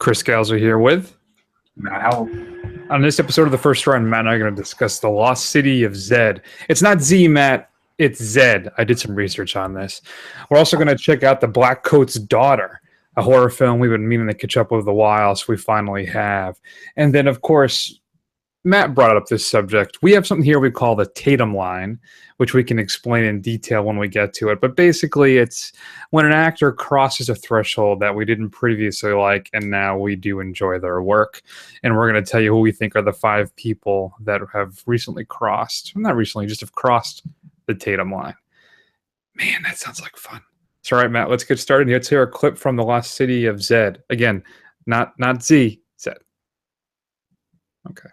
Chris Galzer here with Matt Howell. On this episode of the First Run, Matt and I are going to discuss the Lost City of Zed. It's not Z, Matt. It's Zed. I did some research on this. We're also going to check out The Blackcoat's Daughter, a horror film we've been meaning to catch up with a while, so we finally have. And then, of course, Matt brought up this subject. We have something here we call the Tatum line, which we can explain in detail when we get to it. But basically, it's when an actor crosses a threshold that we didn't previously like, and now we do enjoy their work. And we're going to tell you who we think are the 5 people that have recently crossed, not recently, just have crossed the Tatum line. Man, that sounds like fun. So, all right, Matt, let's get started. Let's hear a clip from the Lost City of Zed. Again, not Z, Zed. Okay.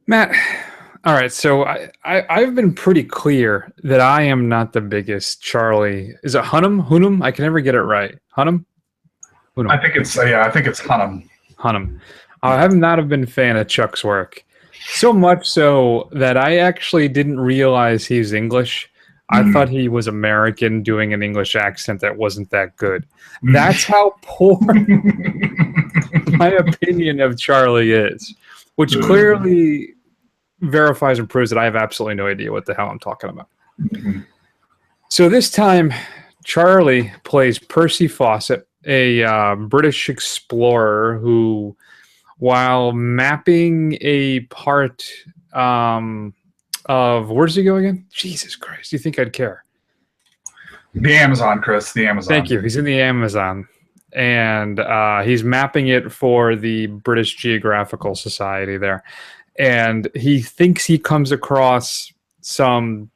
Matt, all right, so I've been pretty clear that I am not the biggest Charlie. Is it Hunnam? Hunnam? I can never get it right. Hunnam? Hunnam. I think it's Hunnam. Hunnam. I have not been a fan of Chuck's work. So much so that I actually didn't realize he's English. I thought he was American doing an English accent that wasn't that good. That's how poor my opinion of Charlie is, which clearly verifies and proves that I have absolutely no idea what the hell I'm talking about. So this time, Charlie plays Percy Fawcett, a British explorer who, while mapping a part of, where does he go again? Jesus Christ, do you think I'd care? The Amazon, Chris, the Amazon. Thank you. He's in the Amazon. And he's mapping it for the British Geographical Society there. And he thinks he comes across some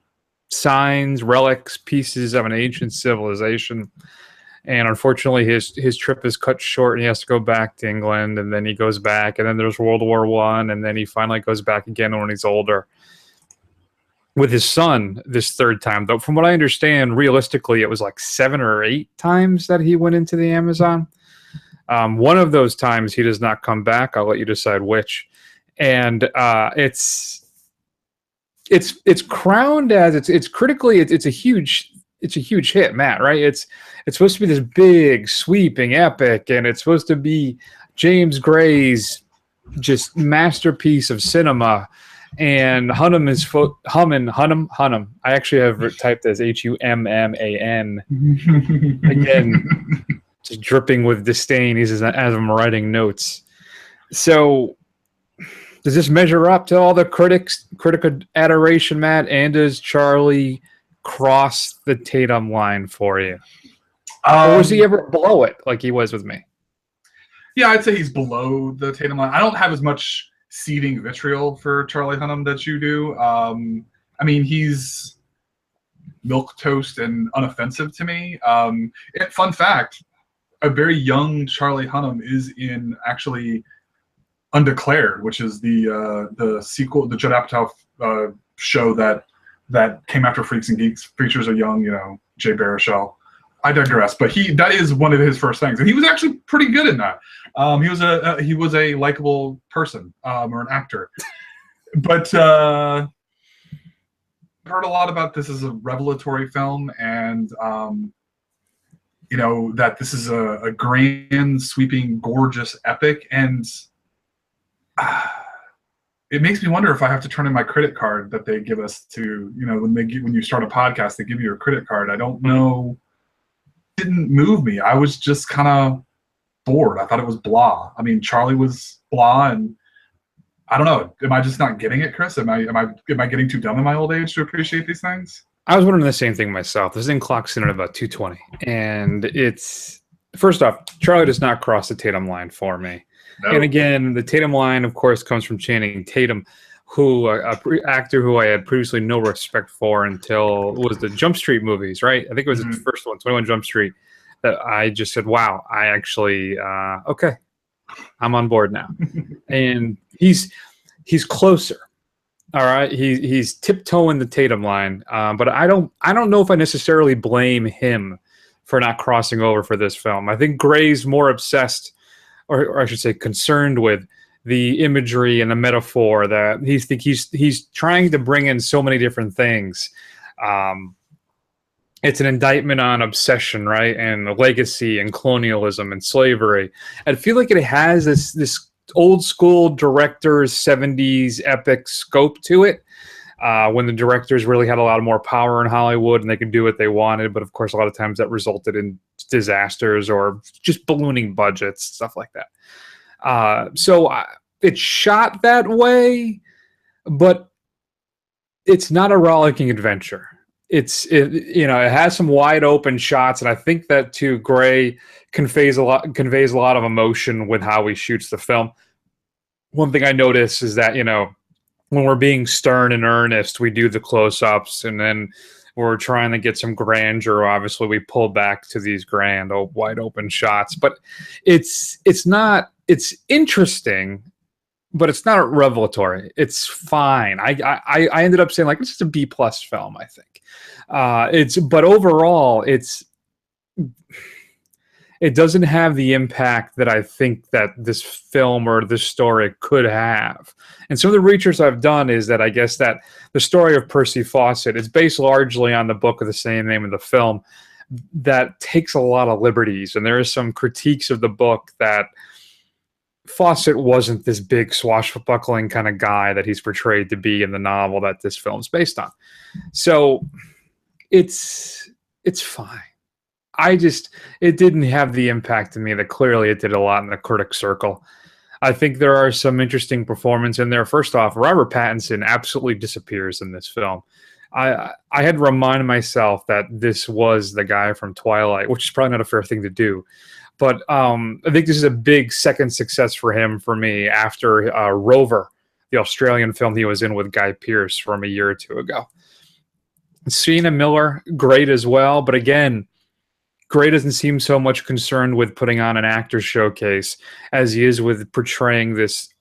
signs, relics, pieces of an ancient civilization. And unfortunately, his trip is cut short and he has to go back to England. And then he goes back. And then there's World War I. And then he finally goes back again when he's older with his son this third time. Though from what I understand, realistically, it was like 7 or 8 times that he went into the Amazon. One of those times he does not come back. I'll let you decide which. And it's crowned as it's critically it's a huge hit, Matt, right? It's supposed to be this big sweeping epic, and it's supposed to be James Gray's just masterpiece of cinema. And Hunnam is Hunnam. I actually have typed as Humman again, just dripping with disdain. He says as I'm writing notes. So does this measure up to all the critical adoration, Matt? And does Charlie cross the Tatum line for you? Or was he ever below it like he was with me? Yeah, I'd say he's below the Tatum line. I don't have as much seething vitriol for Charlie Hunnam that you do. I mean, he's milquetoast and unoffensive to me. Fun fact, a very young Charlie Hunnam is in actually Undeclared, which is the sequel, the Judd Apatow show that came after Freaks and Geeks, features a young, Jay Baruchel. I digress, but that is one of his first things, and he was actually pretty good in that. He was a likable person or an actor, but heard a lot about this as a revelatory film, and that this is a grand, sweeping, gorgeous epic, and it makes me wonder if I have to turn in my credit card that they give us to, when you start a podcast, they give you a credit card. I don't know. It didn't move me. I was just kind of bored. I thought it was blah. I mean, Charlie was blah, and I don't know. Am I just not getting it, Chris? Am I getting too dumb in my old age to appreciate these things? I was wondering the same thing myself. This thing clocks in at about 220, and it's first off, Charlie does not cross the Tatum line for me. No. And again, the Tatum line, of course, comes from Channing Tatum, who actor who I had previously no respect for until it was the Jump Street movies, right? I think it was the first one, 21 Jump Street, that I just said, wow, I actually, okay, I'm on board now. And he's closer. All right, he's tiptoeing the Tatum line, but I don't know if I necessarily blame him for not crossing over for this film. I think Gray's more obsessed, or I should say, concerned with the imagery and the metaphor that he's trying to bring in so many different things. It's an indictment on obsession, right, and legacy and colonialism and slavery. I feel like it has this old school director's 70s epic scope to it, when the directors really had a lot more power in Hollywood and they could do what they wanted. But of course, a lot of times that resulted in disasters or just ballooning budgets, stuff like that. So it's shot that way, but it's not a rollicking adventure. It has some wide open shots, and I think that too, Gray conveys a lot of emotion with how he shoots the film. One thing I notice is that, when we're being stern and earnest, we do the close-ups, and then we're trying to get some grandeur. Obviously, we pull back to these grand, wide open shots. But it's interesting, but it's not revelatory. It's fine. I ended up saying, like, it's just a B+ film, I think. But overall, it doesn't have the impact that I think that this film or this story could have. And some of the research I've done is that I guess that the story of Percy Fawcett is based largely on the book of the same name of the film that takes a lot of liberties. And there is some critiques of the book that Fawcett wasn't this big swashbuckling kind of guy that he's portrayed to be in the novel that this film's based on. So it's fine. It didn't have the impact on me that clearly it did a lot in the critic circle. I think there are some interesting performances in there. First off, Robert Pattinson absolutely disappears in this film. I had to remind myself that this was the guy from Twilight, which is probably not a fair thing to do. But I think this is a big second success for him, for me, after Rover, the Australian film he was in with Guy Pearce from a year or two ago. Sienna Miller, great as well. But again, Gray doesn't seem so much concerned with putting on an actor's showcase as he is with portraying this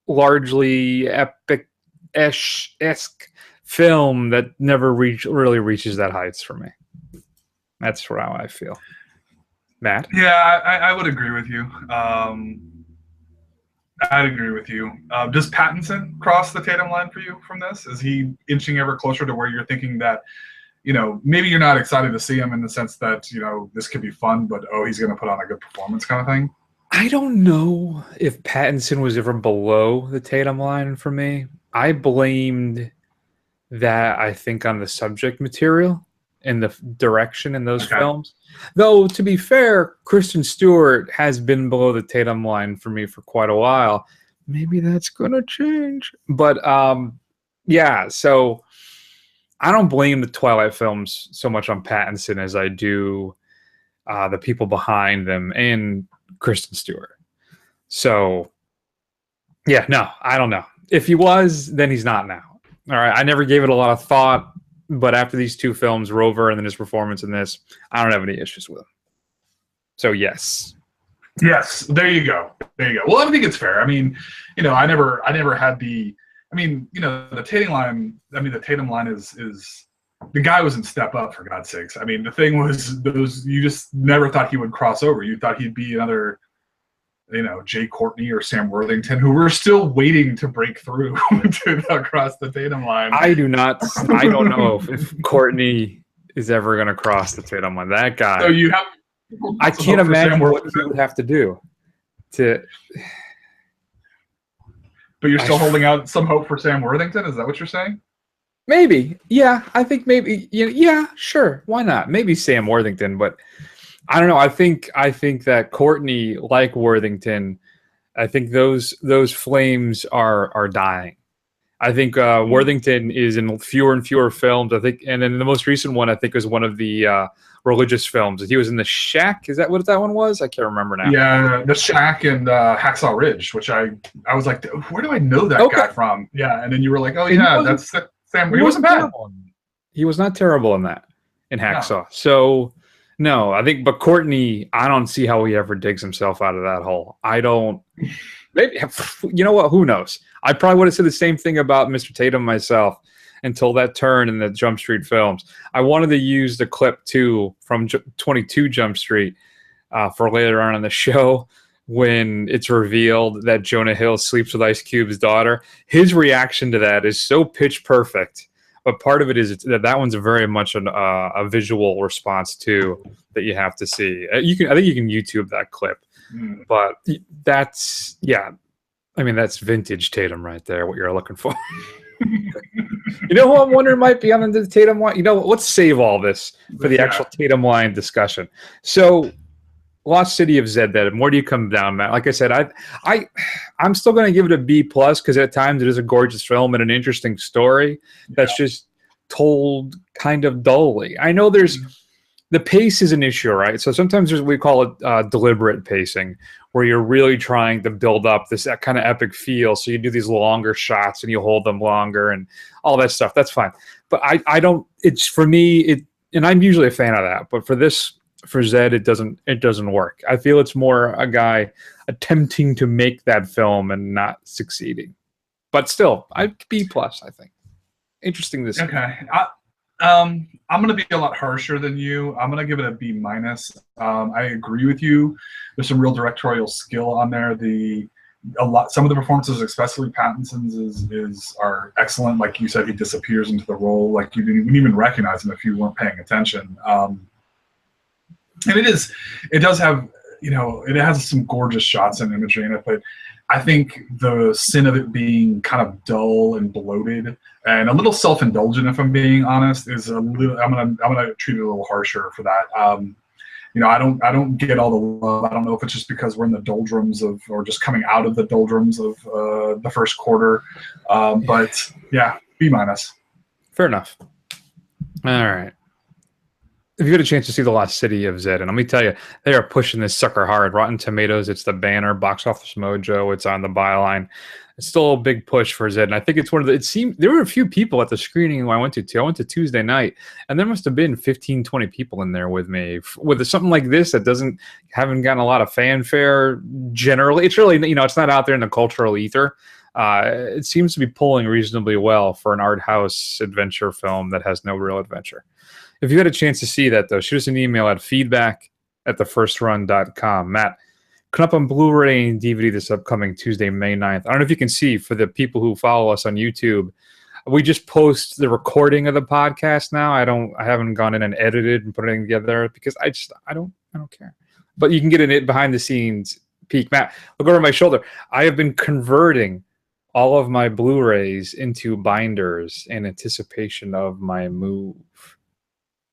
largely epic-esque film that never really reaches that heights for me. That's how I feel. Matt? Yeah, I would agree with you. I'd agree with you. Does Pattinson cross the Tatum line for you from this? Is he inching ever closer to where you're thinking that, maybe you're not excited to see him in the sense that, this could be fun, but, he's going to put on a good performance kind of thing? I don't know if Pattinson was ever below the Tatum line for me. I blamed that, I think, on the subject material and the direction in those films. Though, to be fair, Kristen Stewart has been below the Tatum line for me for quite a while. Maybe that's going to change. But, yeah, so I don't blame the Twilight films so much on Pattinson as I do the people behind them and Kristen Stewart. So, yeah, no, I don't know. If he was, then he's not now. All right, I never gave it a lot of thought, but after these two films, Rover and then his performance in this, I don't have any issues with him. So, yes. Yes, there you go. Well, I think it's fair. I mean, I never had the. I mean, the Tatum line. I mean, the Tatum line is the guy was in Step Up, for God's sakes. I mean, the thing was those. You just never thought he would cross over. You thought he'd be another, Jay Courtney or Sam Worthington, who we're still waiting to break through to cross the Tatum line. I don't know if Courtney is ever going to cross the Tatum line. That guy. So you have. I can't imagine what he would have to do to. But you're still holding out some hope for Sam Worthington? Is that what you're saying? Maybe. Yeah, I think maybe. Yeah, sure. Why not? Maybe Sam Worthington, but I don't know. I think that Courtney, like Worthington, I think those flames are dying. I think Worthington is in fewer and fewer films. I think, and then the most recent one I think was one of the religious films. He was in The Shack. Is that what that one was? I can't remember now. Yeah, The Shack and Hacksaw Ridge, which I was like, where do I know that guy from? Yeah, and then you were like, oh yeah, that's Sam. He wasn't bad. He was not terrible in that in Hacksaw. No. So no, I think, but Courtney, I don't see how he ever digs himself out of that hole. I don't. Maybe, you know what? Who knows? I probably would have said the same thing about Mr. Tatum myself until that turn in the Jump Street films. I wanted to use the clip too from 22 Jump Street for later on in the show when it's revealed that Jonah Hill sleeps with Ice Cube's daughter. His reaction to that is so pitch perfect, but part of it is that one's very much a visual response too that you have to see. I think you can YouTube that clip. But that's that's vintage Tatum right there, what you're looking for. You know who I'm wondering might be on the Tatum line? You know, let's save all this for the actual Tatum line discussion. So Lost City of Zed, where do you come down, Matt? Like I said, I'm still going to give it a B+ because at times it is a gorgeous film and an interesting story that's just told kind of dully. I know the pace is an issue, right? So sometimes we call it deliberate pacing, where you're really trying to build up that kind of epic feel. So you do these longer shots and you hold them longer and all that stuff. That's fine. But I don't. It's for me. And I'm usually a fan of that. But for Zed, it doesn't work. I feel it's more a guy attempting to make that film and not succeeding. But still, B+. I think interesting this. Okay. I'm going to be a lot harsher than you. I'm going to give it a B-. I agree with you. There's some real directorial skill on there. Some of the performances, especially Pattinson's, are excellent. Like you said, he disappears into the role. Like you wouldn't even recognize him if you weren't paying attention. And it does have, it has some gorgeous shots and imagery in it, but I think the sin of it being kind of dull and bloated and a little self-indulgent, if I'm being honest, is a little. I'm gonna treat it a little harsher for that. I don't get all the love. I don't know if it's just because we're in the doldrums or just coming out of the doldrums of the first quarter. But yeah, B-. Fair enough. All right. If you get a chance to see The Lost City of Zed, and let me tell you, they are pushing this sucker hard. Rotten Tomatoes, it's the banner. Box Office Mojo, it's on the byline. It's still a big push for Zed, and I think it's it seemed there were a few people at the screening I went to too. I went to Tuesday night, and there must have been 15, 20 people in there with me. With something like this that haven't gotten a lot of fanfare generally. It's really, it's not out there in the cultural ether. It seems to be pulling reasonably well for an art house adventure film that has no real adventure. If you had a chance to see that, though, shoot us an email at feedback@thefirstrun.com. Matt, coming up on Blu-ray and DVD this upcoming Tuesday, May 9th. I don't know if you can see, for the people who follow us on YouTube, we just post the recording of the podcast now. I haven't gone in and edited and put anything together because I don't care. But you can get a behind the scenes peek. Matt, look over my shoulder. I have been converting all of my Blu-rays into binders in anticipation of my move.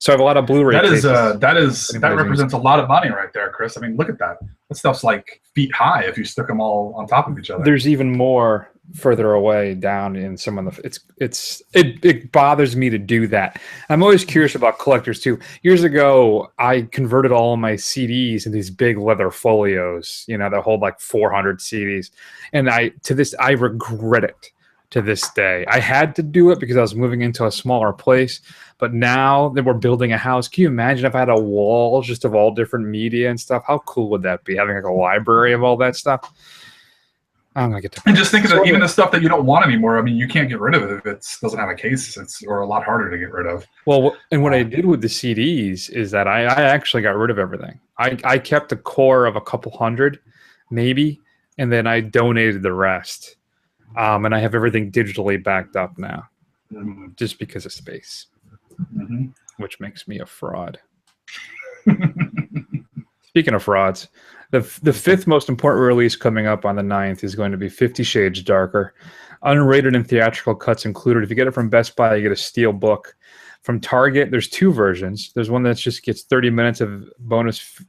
So I have a lot of Blu-ray. That represents a lot of money right there, Chris. I mean, look at that. That stuff's like feet high if you stick them all on top of each other. There's even more further away down in some of the. It bothers me to do that. I'm always curious about collectors too. Years ago, I converted all of my CDs into these big leather folios, that hold like 400 CDs, and I regret it. To this day, I had to do it because I was moving into a smaller place. But now that we're building a house, can you imagine if I had a wall just of all different media and stuff? How cool would that be? Having like a library of all that stuff. I'm gonna get to. And just think of even the stuff that you don't want anymore. I mean, you can't get rid of it if it doesn't have a case. Or a lot harder to get rid of. Well, and what I did with the CDs is that I actually got rid of everything. I kept a core of a couple hundred, maybe, and then I donated the rest. And I have everything digitally backed up now, just because of space, which makes me a fraud. Speaking of frauds, The fifth most important release coming up on the 9th is going to be 50 Shades Darker. Unrated and theatrical cuts included. If you get it from Best Buy, you get a steel book. From Target, there's two versions. There's one that just gets 30 minutes of bonus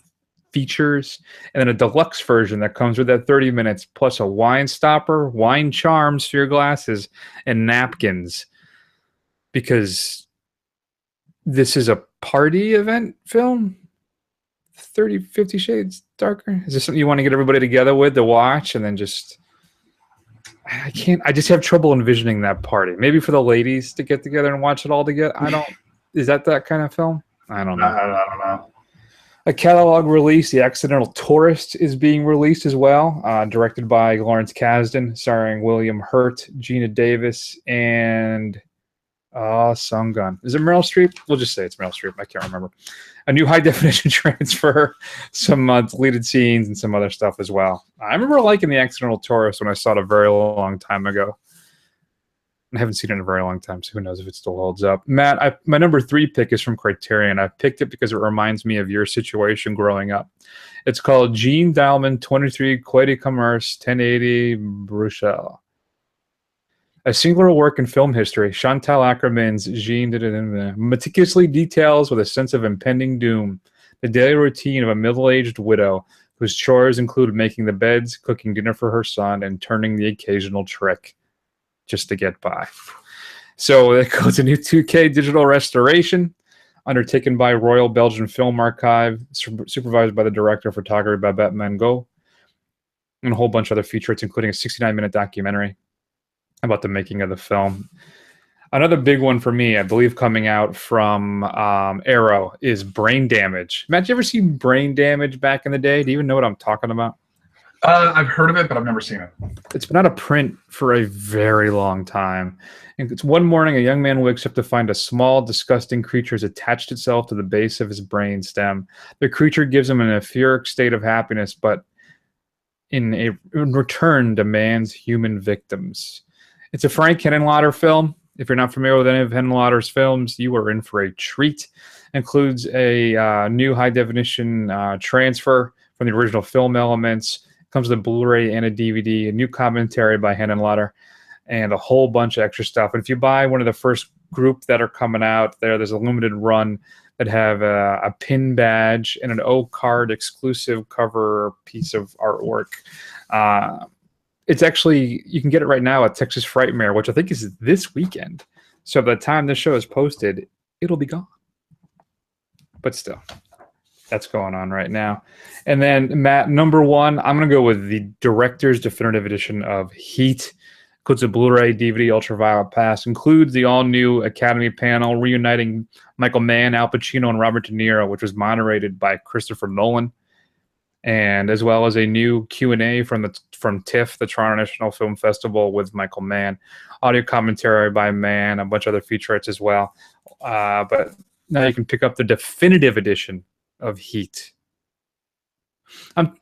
features, and then a deluxe version that comes with that 30 minutes plus a wine stopper, wine charms for your glasses, and napkins. Because this is a party event film. 50 Shades Darker. Is this something you want to get everybody together with to watch, and then just... I just have trouble envisioning that party. Maybe for the ladies to get together and watch it all together. Is that kind of film? I don't know. I don't know. A catalog release, The Accidental Tourist, is being released as well, directed by Lawrence Kasdan, starring William Hurt, Gina Davis, and Sung Gun. Is it Meryl Streep? We'll just say it's Meryl Streep. I can't remember. A new high-definition transfer, some deleted scenes, and some other stuff as well. I remember liking The Accidental Tourist when I saw it a very long time ago. I haven't seen it in a very long time, so who knows if it still holds up. Matt, my number 3 pick is from Criterion. I picked it because it reminds me of your situation growing up. It's called Jean Dialman 23 Quai de Commerce 1080 Bruxelles. A singular work in film history, Chantal Akerman's Jean meticulously details with a sense of impending doom the daily routine of a middle-aged widow whose chores include making the beds, cooking dinner for her son, and turning the occasional trick just to get by. So it goes a new 2K digital restoration undertaken by Royal Belgian Film Archive, supervised by the director of photography Babette Mangot, and a whole bunch of other features, including a 69-minute documentary about the making of the film. Another big one for me, I believe, coming out from Arrow is Brain Damage. Matt, did you ever see Brain Damage back in the day? Do you even know what I'm talking about? I've heard of it, but I've never seen it. It's been out of print for a very long time. And it's one morning, a young man wakes up to find a small, disgusting creature has attached itself to the base of his brain stem. The creature gives him an etheric state of happiness, but in return demands human victims. It's a Frank Henenlotter film. If you're not familiar with any of Henenlotter's films, you are in for a treat. Includes a new high-definition transfer from the original film elements. Comes with a Blu-ray and a DVD, a new commentary by Henenlotter, and a whole bunch of extra stuff. And if you buy one of the first group that are coming out there's a limited run that have a pin badge and an O-card exclusive cover piece of artwork. It's actually, you can get it right now at Texas Frightmare, which I think is this weekend. So by the time this show is posted, it'll be gone. But still, that's going on right now. And then, Matt, number 1, I'm going to go with the director's definitive edition of Heat. Includes a Blu-ray, DVD, Ultraviolet Pass. Includes the all-new Academy panel reuniting Michael Mann, Al Pacino, and Robert De Niro, which was moderated by Christopher Nolan. And as well as a new Q&A from TIFF, the Toronto National Film Festival, with Michael Mann. Audio commentary by Mann, a bunch of other featurettes as well. But now you can pick up the definitive edition of Heat.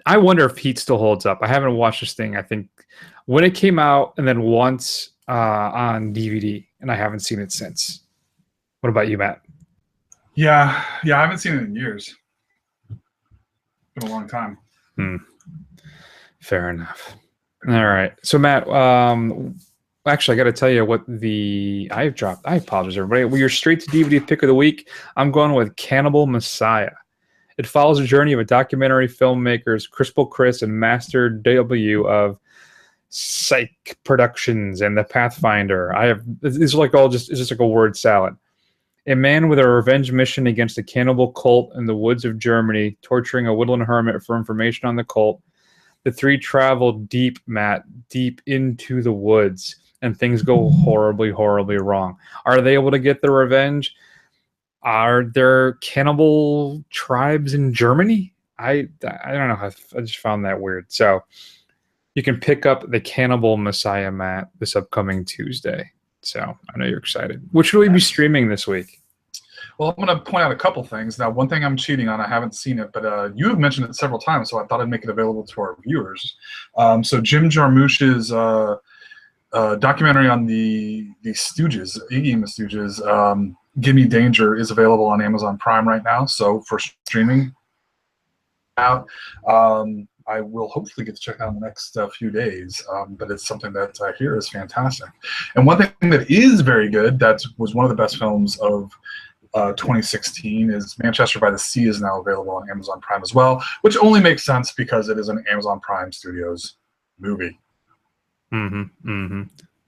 I wonder if Heat still holds up. I haven't watched this thing, I think, when it came out and then once on DVD, and I haven't seen it since. What about you, Matt? Yeah, I haven't seen it in years. Been a long time. Fair enough. All right. So, Matt, actually, I got to tell you what I've dropped. I apologize, everybody. Well, your straight to DVD pick of the week, I'm going with Cannibal Messiah. It follows the journey of a documentary filmmakers, Crispal Chris and Master W of Psych Productions and The Pathfinder. It's just like a word salad. A man with a revenge mission against a cannibal cult in the woods of Germany, torturing a woodland hermit for information on the cult. The three travel deep into the woods, and things go horribly, horribly wrong. Are they able to get their revenge? Are there cannibal tribes in Germany? I don't know. I just found that weird. So you can pick up the Cannibal Messiah, Matt, this upcoming Tuesday. So I know you're excited. What should we be streaming this week? Well, I'm going to point out a couple things. Now, one thing I'm cheating on, I haven't seen it, but you have mentioned it several times, so I thought I'd make it available to our viewers. So Jim Jarmusch's documentary on the Stooges, Iggy and the Stooges, Gimme Danger, is available on Amazon Prime right now, so for streaming out. I will hopefully get to check out in the next few days. But it's something that I hear is fantastic. And one thing that is very good, that was one of the best films of 2016, is Manchester by the Sea is now available on Amazon Prime as well, which only makes sense because it is an Amazon Prime Studios movie.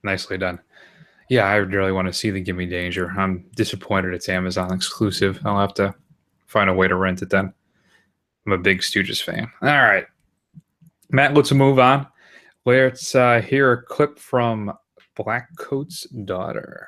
Nicely done. Yeah, I really want to see the Gimme Danger. I'm disappointed it's Amazon exclusive. I'll have to find a way to rent it then. I'm a big Stooges fan. All right, Matt, let's move on. Let's hear a clip from Blackcoat's daughter.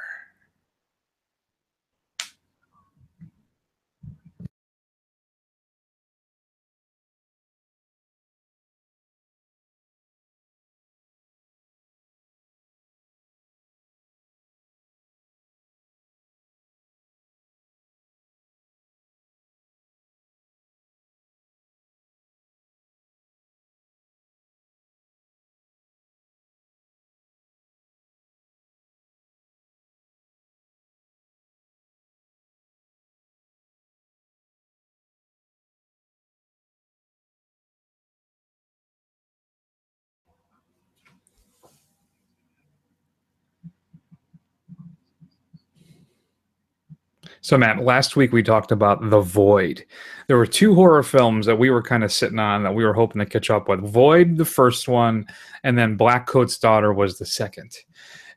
So, Matt, last week we talked about The Void. There were two horror films that we were kind of sitting on that we were hoping to catch up with. Void, the first one, and then Blackcoat's Daughter was the second.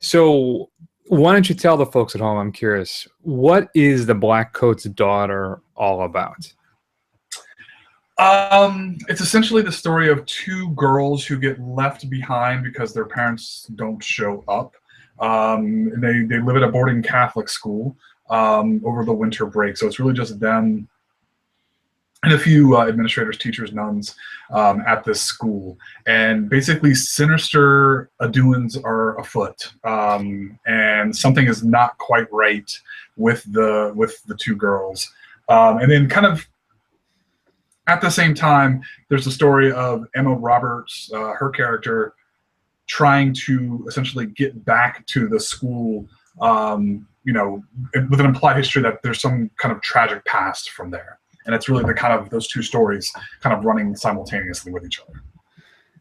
So, why don't you tell the folks at home, I'm curious, what is the Blackcoat's Daughter all about? It's essentially the story of two girls who get left behind because their parents don't show up. And they live at a boarding Catholic school over the winter break. So it's really just them and a few administrators, teachers, nuns at this school. And basically, sinister doings are afoot, and something is not quite right with the two girls. And then, kind of at the same time, there's the story of Emma Roberts, her character, trying to essentially get back to the school. With an implied history that there's some kind of tragic past from there. And it's really the kind of those two stories kind of running simultaneously with each other.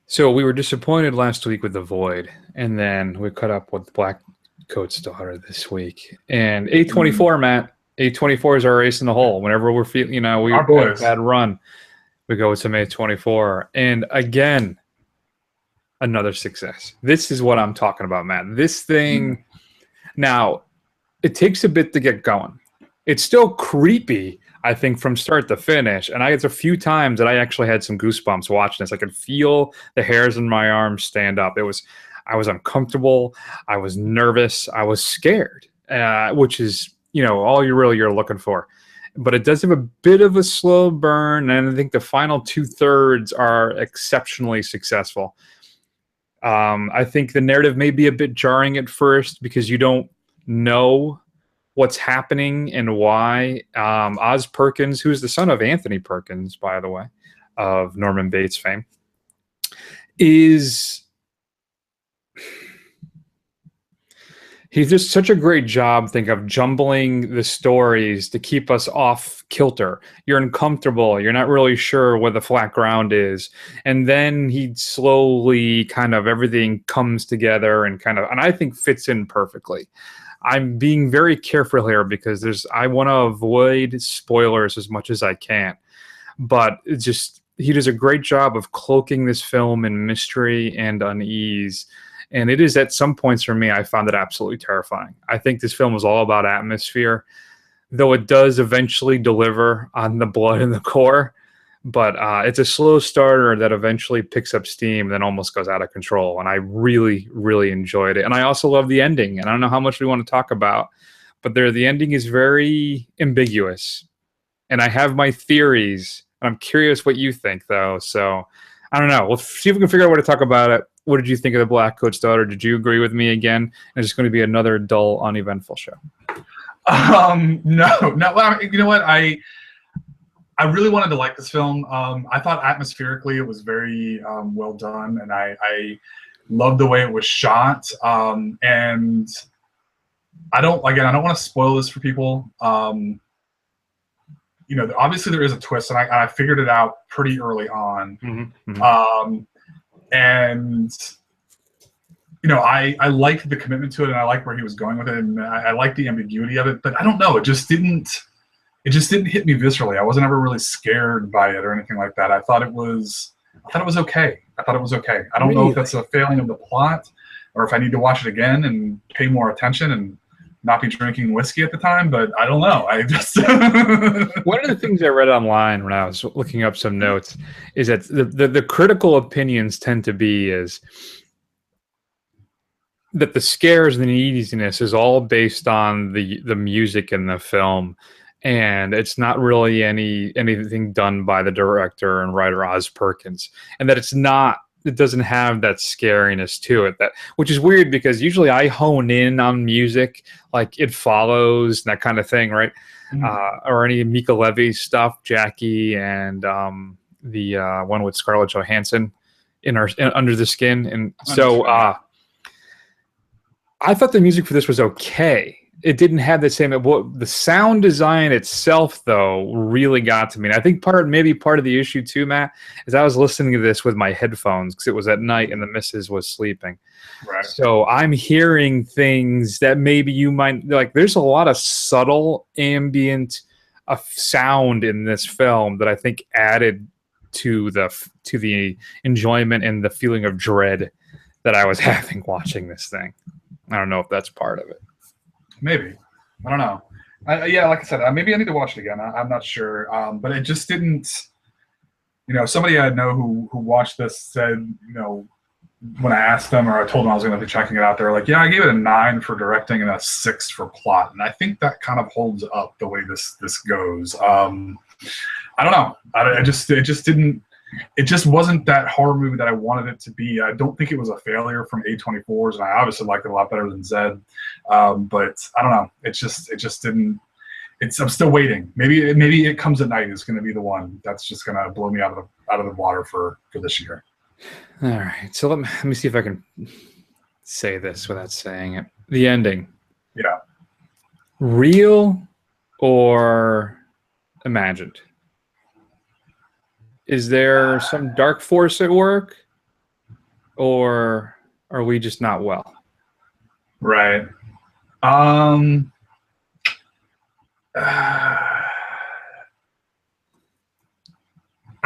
So we were disappointed last week with The Void, and then we cut up with Blackcoat's Daughter this week. And A24, Matt, A24 is our ace in the hole. Whenever we're feeling, we have a bad run, we go with some A24. And again, another success. This is what I'm talking about, Matt. This thing, now, it takes a bit to get going. It's still creepy, I think, from start to finish. And it's a few times that I actually had some goosebumps watching this. I could feel the hairs in my arms stand up. I was uncomfortable. I was nervous. I was scared, which is, all you're looking for. But it does have a bit of a slow burn. And I think the final 2/3 are exceptionally successful. I think the narrative may be a bit jarring at first because you don't know what's happening and why. Oz Perkins, who's the son of Anthony Perkins, by the way, of Norman Bates fame, he's just such a great job, of jumbling the stories to keep us off kilter. You're uncomfortable. You're not really sure where the flat ground is. And then he slowly everything comes together and I think fits in perfectly. I'm being very careful here because I want to avoid spoilers as much as I can. But he does a great job of cloaking this film in mystery and unease. And it is, at some points for me, I found it absolutely terrifying. I think this film is all about atmosphere, though it does eventually deliver on the blood and the gore. But it's a slow starter that eventually picks up steam and then almost goes out of control. And I really, really enjoyed it. And I also love the ending. And I don't know how much we want to talk about, but the ending is very ambiguous. And I have my theories. And I'm curious what you think, though. So I don't know. We'll see if we can figure out where to talk about it. What did you think of the Blackcoat's Daughter? Did you agree with me again? And it's going to be another dull, uneventful show. No. Well, you know what? I really wanted to like this film. I thought atmospherically it was very well done, and I loved the way it was shot. And I don't want to spoil this for people. obviously there is a twist, and I figured it out pretty early on. And I liked the commitment to it, and I liked where he was going with it, and I liked the ambiguity of it. But I don't know, it just didn't hit me viscerally. I wasn't ever really scared by it or anything like that. I thought it was okay. I don't know if that's a failing of the plot, or if I need to watch it again and pay more attention and not be drinking whiskey at the time, but I don't know. I just One of the things I read online when I was looking up some notes is that the critical opinions tend to be is that the scares and the uneasiness is all based on the music in the film, and it's not really anything done by the director and writer Oz Perkins, and that it doesn't have that scariness to it, which is weird because usually I hone in on music like It Follows and that kind of thing, right? Or any Mika Levy stuff, Jackie, and the one with Scarlett Johansson Under the Skin, and so I thought the music for this was okay. It didn't have the same. The sound design itself, though, really got to me. And I think maybe part of the issue too, Matt, is I was listening to this with my headphones because it was at night and the missus was sleeping. Right. So I'm hearing things that maybe you might like. There's a lot of subtle ambient sound in this film that I think added to the enjoyment and the feeling of dread that I was having watching this thing. I don't know if that's part of it. Maybe. I don't know. Yeah, like I said, maybe I need to watch it again. I'm not sure. But it just didn't, somebody I know who watched this said, when I asked them or I told them I was going to be checking it out, they're like, yeah, I gave it a 9 for directing and a 6 for plot. And I think that kind of holds up the way this goes. I don't know. It just wasn't that horror movie that I wanted it to be. I don't think it was a failure from A24's, and I obviously liked it a lot better than Zed. But I don't know. It just didn't. I'm still waiting. Maybe It Comes at Night is going to be the one that's just going to blow me out of the water for this year. All right. So let me see if I can say this without saying it. The ending. Yeah. Real or imagined? Is there some dark force at work, or are we just not well? Right. I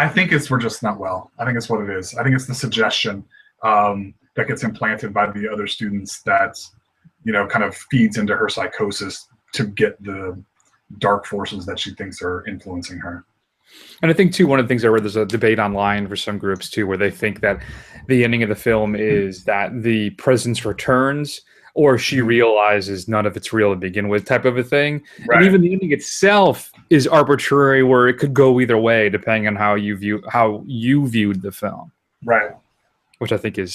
think we're just not well. I think it's what it is. I think it's the suggestion that gets implanted by the other students that, kind of feeds into her psychosis to get the dark forces that she thinks are influencing her. And I think, too, one of the things I read, there's a debate online for some groups, too, where they think that the ending of the film is that the presence returns or she realizes none of it's real to begin with type of a thing. Right. And even the ending itself is arbitrary, where it could go either way depending on how you viewed the film. Right. Which I think a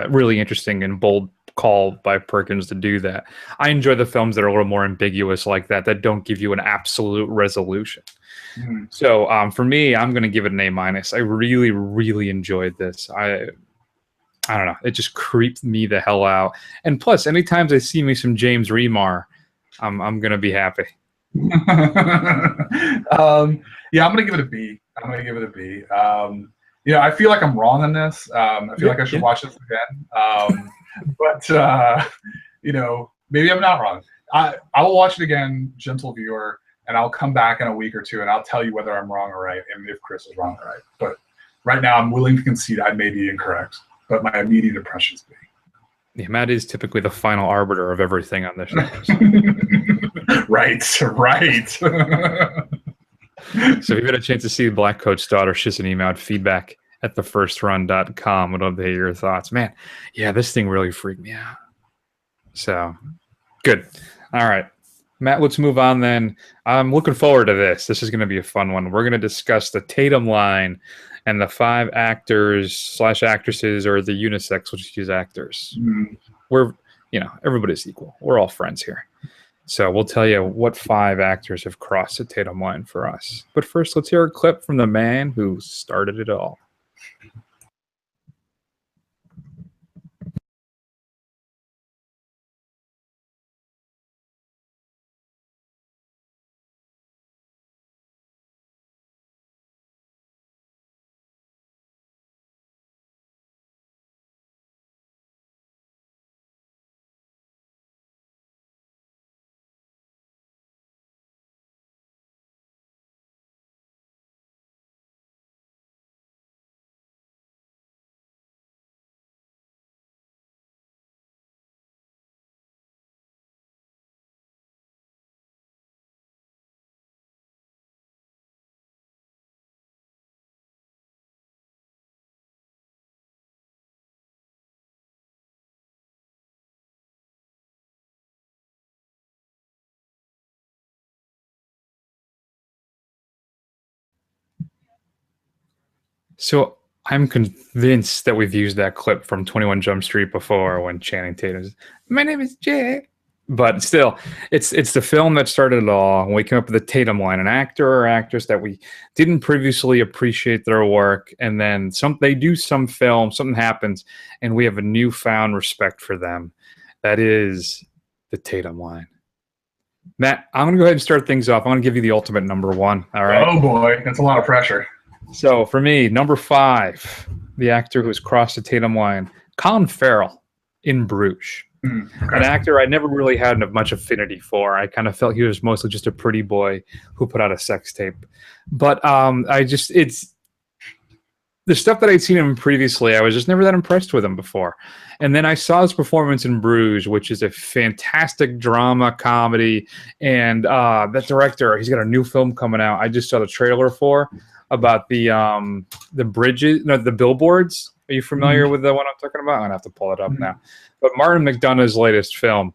really interesting and bold call by Perkins to do that. I enjoy the films that are a little more ambiguous like that don't give you an absolute resolution. Mm-hmm. So for me, I'm going to give it an A-. I really, really enjoyed this. I don't know. It just creeped me the hell out. And plus, anytime I see me some James Remar, I'm going to be happy. Yeah, I'm going to give it a B. I feel like I'm wrong on this. I feel like I should watch this again. But maybe I'm not wrong. I will watch it again, gentle viewer, and I'll come back in a week or two and I'll tell you whether I'm wrong or right, and if Chris is wrong or right. But right now, I'm willing to concede I may be incorrect, but my immediate impression is B. Yeah, Matt is typically the final arbiter of everything on this show. Right. So if you've had a chance to see Blackcoat's daughter, she's an email at feedback@thefirstrun.com. I'd love to hear your thoughts. Man, yeah, this thing really freaked me out. So, good. All right. Matt, let's move on then. I'm looking forward to this. This is going to be a fun one. We're going to discuss the Tatum line and the 5 actors/actresses, or the unisex, which is actors. We're, everybody's equal. We're all friends here. So we'll tell you what 5 actors have crossed the Tatum line for us. But first, let's hear a clip from the man who started it all. So I'm convinced that we've used that clip from 21 Jump Street before when Channing Tatum's, "My name is Jay." But still, it's the film that started it all. When we came up with the Tatum line, an actor or actress that we didn't previously appreciate their work, and then they do some film, something happens, and we have a newfound respect for them. That is the Tatum line. Matt, I'm going to go ahead and start things off. I'm going to give you the ultimate number one. All right. Oh boy, that's a lot of pressure. So for me, number 5, the actor who's crossed the Tatum line, Colin Farrell in Bruges. Okay. An actor I never really had much affinity for. I kind of felt he was mostly just a pretty boy who put out a sex tape. But it's the stuff that I'd seen him previously, I was just never that impressed with him before. And then I saw his performance in Bruges, which is a fantastic drama comedy. And that director, he's got a new film coming out. I just saw the trailer for about the bridges, no, the billboards. Are you familiar with the one I'm talking about? I'm gonna have to pull it up now. But Martin McDonagh's latest film,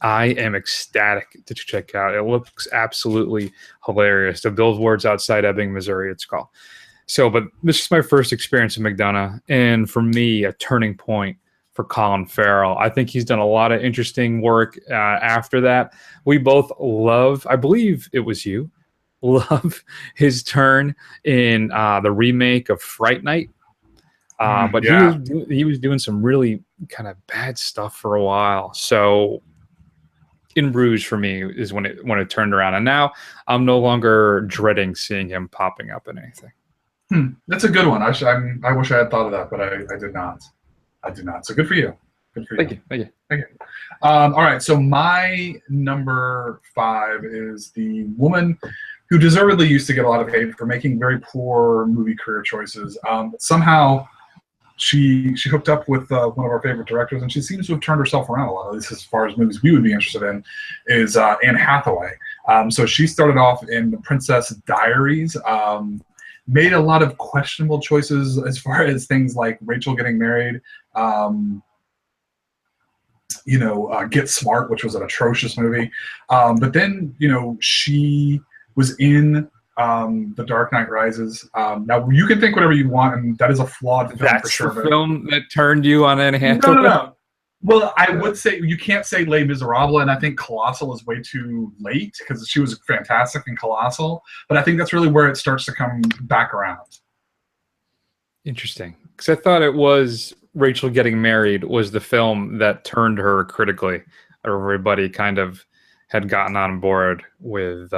I am ecstatic to check out. It looks absolutely hilarious. The billboards outside Ebbing, Missouri, it's called. So, but this is my first experience with McDonough, and for me, a turning point for Colin Farrell. I think he's done a lot of interesting work after that. We both love, I believe it was you, love his turn in the remake of Fright Night. But yeah, he was doing some really kind of bad stuff for a while. So in Bruges for me is when it turned around, and now I'm no longer dreading seeing him popping up in anything. That's a good one. I wish I had thought of that, but I did not. I did not. So good for you. Good for you. Thank you. All right. So my number 5 is the woman who deservedly used to get a lot of hate for making very poor movie career choices. Somehow she hooked up with one of our favorite directors, and she seems to have turned herself around a lot, at least as far as movies we would be interested in, is Anne Hathaway. So she started off in The Princess Diaries, made a lot of questionable choices as far as things like Rachel getting married, Get Smart, which was an atrocious movie. But then, she was in The Dark Knight Rises. Now, you can think whatever you want, and that is a flawed film for sure. That's the film that turned you on Anne Hathaway? No. Well, I would say you can't say Les Miserables, and I think Colossal is way too late because she was fantastic in Colossal. But I think that's really where it starts to come back around. Interesting, because I thought it was Rachel Getting Married was the film that turned her critically. Everybody kind of had gotten on board with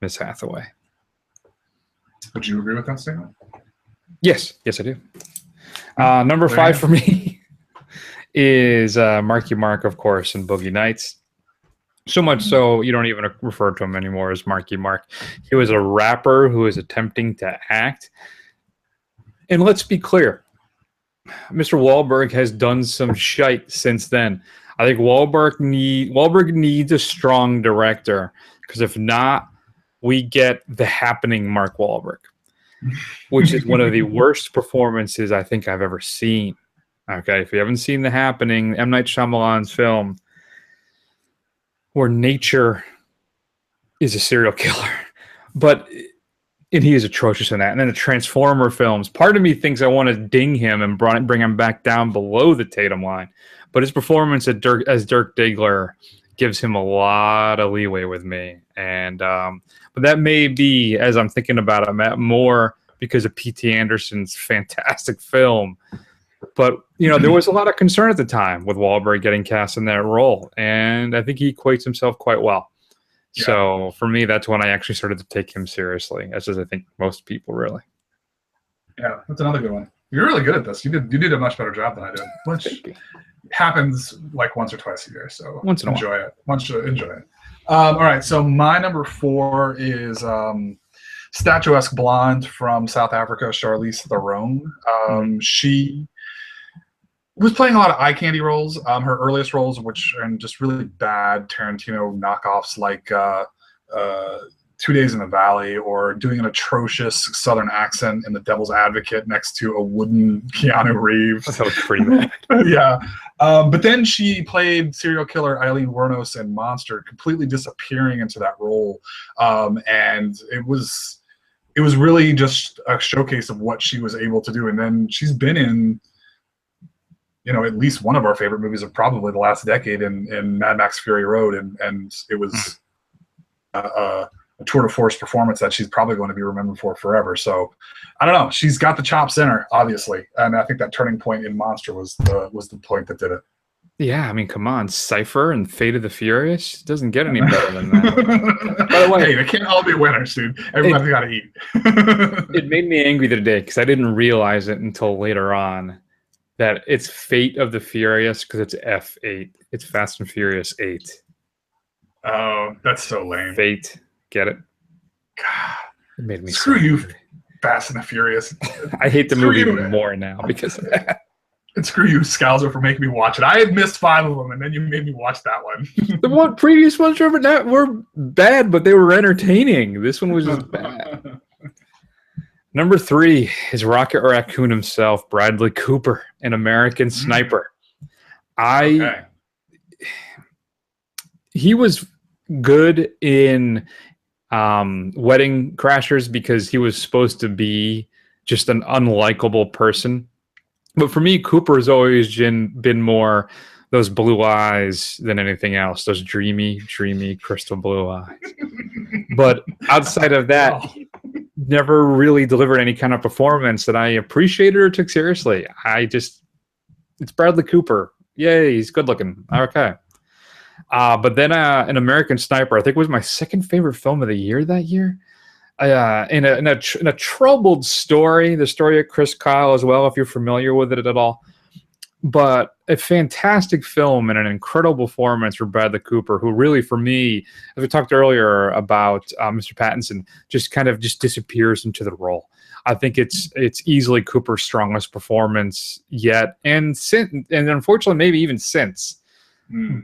Miss Hathaway. Would you agree with that statement? Yes, I do. Number 5 for me is Marky Mark, of course, in Boogie Nights. So much so you don't even refer to him anymore as Marky Mark. He was a rapper who was attempting to act. And let's be clear, Mr. Wahlberg has done some shite since then. I think Wahlberg needs a strong director, because if not, we get The Happening Mark Wahlberg, which is one of the worst performances I think I've ever seen. Okay, if you haven't seen The Happening, M. Night Shyamalan's film where nature is a serial killer, and he is atrocious in that. And then the Transformer films, part of me thinks I want to ding him and bring him back down below the Tatum line, but his performance as Dirk Diggler gives him a lot of leeway with me. And but that may be, as I'm thinking about it, more because of P.T. Anderson's fantastic film. But, there was a lot of concern at the time with Wahlberg getting cast in that role, and I think he equates himself quite well. Yeah. So for me, that's when I actually started to take him seriously, as I think most people really. Yeah, that's another good one. You're really good at this. You did a much better job than I did, which happens like once or twice a year. So once in a enjoy it. Enjoy it. All right, so my number 4 is statuesque blonde from South Africa, Charlize Theron. She was playing a lot of eye candy roles. Her earliest roles, which are just really bad Tarantino knockoffs, like 2 Days in the Valley, or doing an atrocious Southern accent in The Devil's Advocate next to a wooden Keanu Reeves. That was pretty bad. Yeah. But then she played serial killer Eileen Wuornos in Monster, completely disappearing into that role. And it was it was really just a showcase of what she was able to do. And then she's been in, at least one of our favorite movies of probably the last decade in Mad Max Fury Road. And it was a tour de force performance that she's probably going to be remembered for forever. So I don't know. She's got the chops in her, obviously. And I think that turning point in Monster was the point that did it. Yeah, I mean, come on, Cypher and Fate of the Furious, it doesn't get any better than that. By the way, hey, they can't all be winners, dude. Everybody's got to eat. It made me angry today because I didn't realize it until later on that it's Fate of the Furious because it's F8. It's Fast and Furious 8. Oh, that's so lame. Fate, get it? God, it made me screw you, Fast and the Furious. I hate the movie even more now because of that. And screw you, Scalzo, for making me watch it. I had missed 5 of them, and then you made me watch that one. The previous ones were bad, but they were entertaining. This one was just bad. Number 3 is Rocket Raccoon himself, Bradley Cooper, an American Sniper. He was good in Wedding Crashers because he was supposed to be just an unlikable person. But for me, Cooper has always been more those blue eyes than anything else. Those dreamy crystal blue eyes. But outside of that, he never really delivered any kind of performance that I appreciated or took seriously. It's Bradley Cooper. Yay, he's good looking. Okay. But then an American Sniper, I think was my second favorite film of the year that year. In a troubled story, the story of Chris Kyle as well, if you're familiar with it at all. But a fantastic film and an incredible performance for Bradley Cooper, who really, for me, as we talked earlier about Mr. Pattinson, just disappears into the role. I think it's easily Cooper's strongest performance yet, and unfortunately, maybe even since.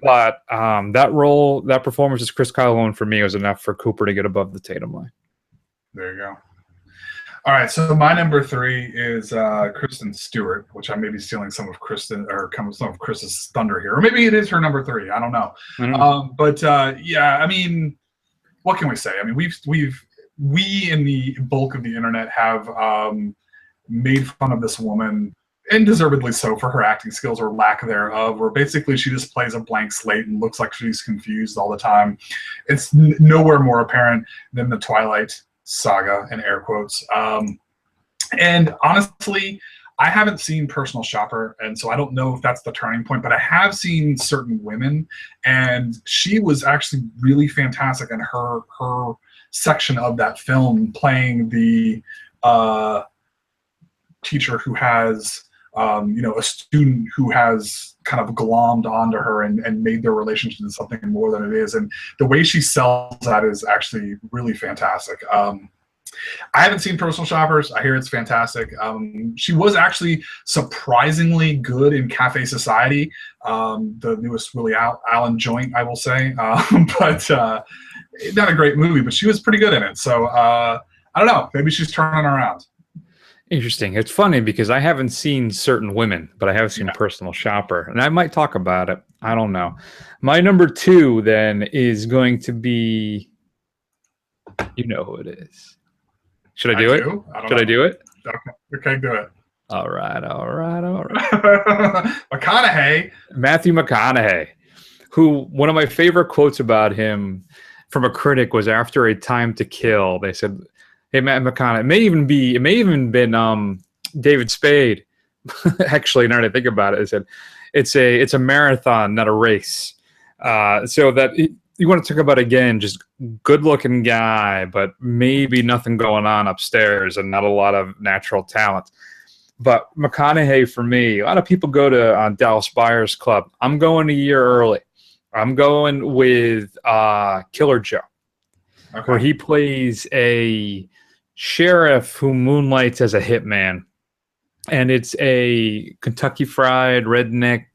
But that performance as Chris Kyle alone for me was enough for Cooper to get above the Tatum line. There you go. All right, so my number 3 is Kristen Stewart, which I may be stealing some of some of Chris's thunder here, or maybe it is her number 3. I don't know. But I mean, what can we say? I mean, we in the bulk of the internet have made fun of this woman, and deservedly so, for her acting skills or lack thereof, where basically she just plays a blank slate and looks like she's confused all the time. It's nowhere more apparent than the Twilight saga, in air quotes. And honestly, I haven't seen Personal Shopper, and so I don't know if that's the turning point, but I have seen Certain Women, and she was actually really fantastic in her section of that film, playing the teacher who has a student who has kind of glommed onto her and made their relationship into something more than it is. And the way she sells that is actually really fantastic. I haven't seen Personal Shoppers. I hear it's fantastic. She was actually surprisingly good in Cafe Society, the newest Willie Allen joint, I will say. But not a great movie, but she was pretty good in it. So I don't know. Maybe she's turning around. Interesting. It's funny because I haven't seen Certain Women, but I have seen Personal Shopper, and I might talk about it. I don't know. My number 2 then is going to be, you know who it is. Should I do it? Should I do it? Okay, do it. All right. McConaughey. Matthew McConaughey, who one of my favorite quotes about him from a critic was after A Time to Kill. They said, "Hey, Matt McConaughey." It may even been David Spade. Actually, now that I think about it, I said it's a marathon, not a race. So that you want to talk about, again, just good looking guy, but maybe nothing going on upstairs and not a lot of natural talent. But McConaughey, for me, a lot of people go to Dallas Buyers Club. I'm going a year early. I'm going with Killer Joe, where he plays a sheriff who moonlights as a hitman. And it's a Kentucky Fried redneck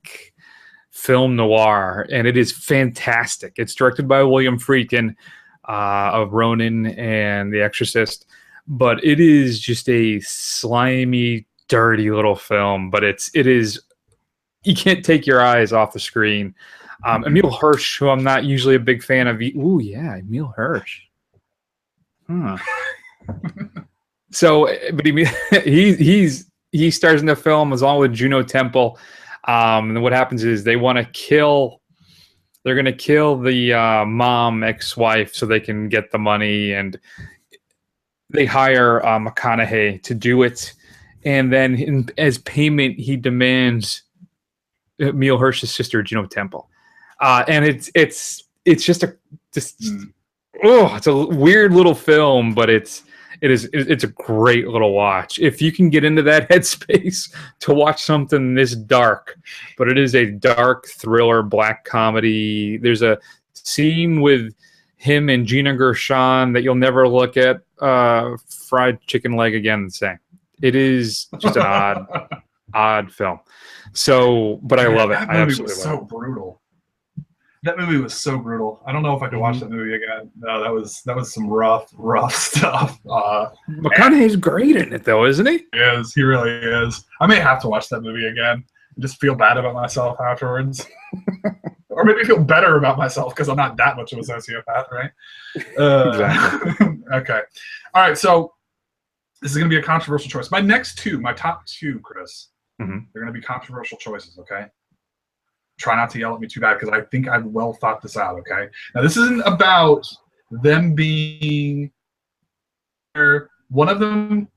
film noir, and it is fantastic. It's directed by William Friedkin of Ronin and The Exorcist, but it is just a slimy, dirty little film. But it is you can't take your eyes off the screen. Emile Hirsch, who I'm not usually a big fan of. Emile Hirsch. So, but he stars in the film along with Juno Temple. And what happens is they want to kill. They're going to kill the mom, ex-wife, so they can get the money, and they hire McConaughey to do it. And then, as payment, he demands Emil Hirsch's sister, Juno Temple. And it's just it's a weird little film, but it's a great little watch if you can get into that headspace to watch something this dark. But it is a dark thriller, black comedy. There's a scene with him and Gina Gershon that you'll never look at fried chicken leg again the same. It is just an odd film. So, but I love it. That I movie absolutely was love so brutal. That movie was so brutal. I don't know if I could watch that movie again. No, that was some rough stuff. McConaughey's great in it, though, isn't he? He really is. I may have to watch that movie again and just feel bad about myself afterwards. Or maybe feel better about myself because I'm not that much of a sociopath, right? Exactly. Okay. All right, so this is going to be a controversial choice. My top two, Chris, they're going to be controversial choices, okay? Try not to yell at me too bad because I think I've well thought this out, okay? Now, this isn't about them being one of them.